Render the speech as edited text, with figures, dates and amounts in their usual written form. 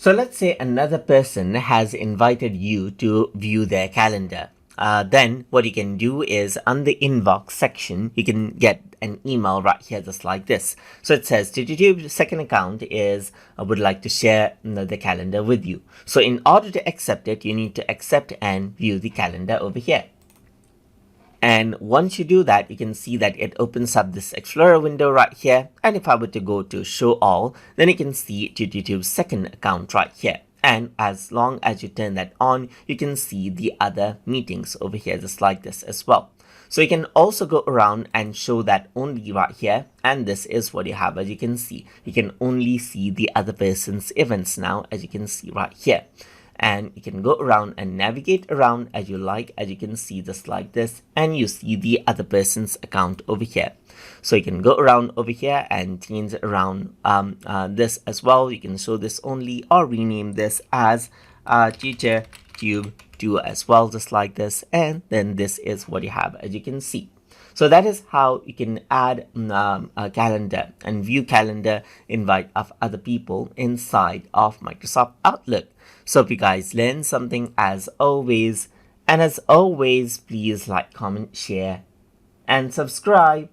So let's say another person has invited you to view their calendar. Then what you can do is on the inbox section, you can get an email right here just like this. So it says the YouTube second account is would like to share the calendar with you. So in order to accept it, you need to accept and view the calendar over here. And once you do that, you can see that it opens up this Explorer window right here. And if I were to go to show all, then you can see YouTube's second account right here. And as long as you turn that on, you can see the other meetings over here just like this as well. So you can also go around and show that only right here. And this is what you have. As you can see, you can only see the other person's events now, as you can see right here. And you can go around and navigate around as you like, as you can see just like this, and you see the other person's account over here. So you can go around over here and change around this as well. You can show this only or rename this as Teacher Tube 2 as well, just like this. And then this is what you have, as you can see. So that is how you can add a calendar and view calendar invite of other people inside of Microsoft Outlook. So if you guys learned something as always, please like, comment, share, and subscribe.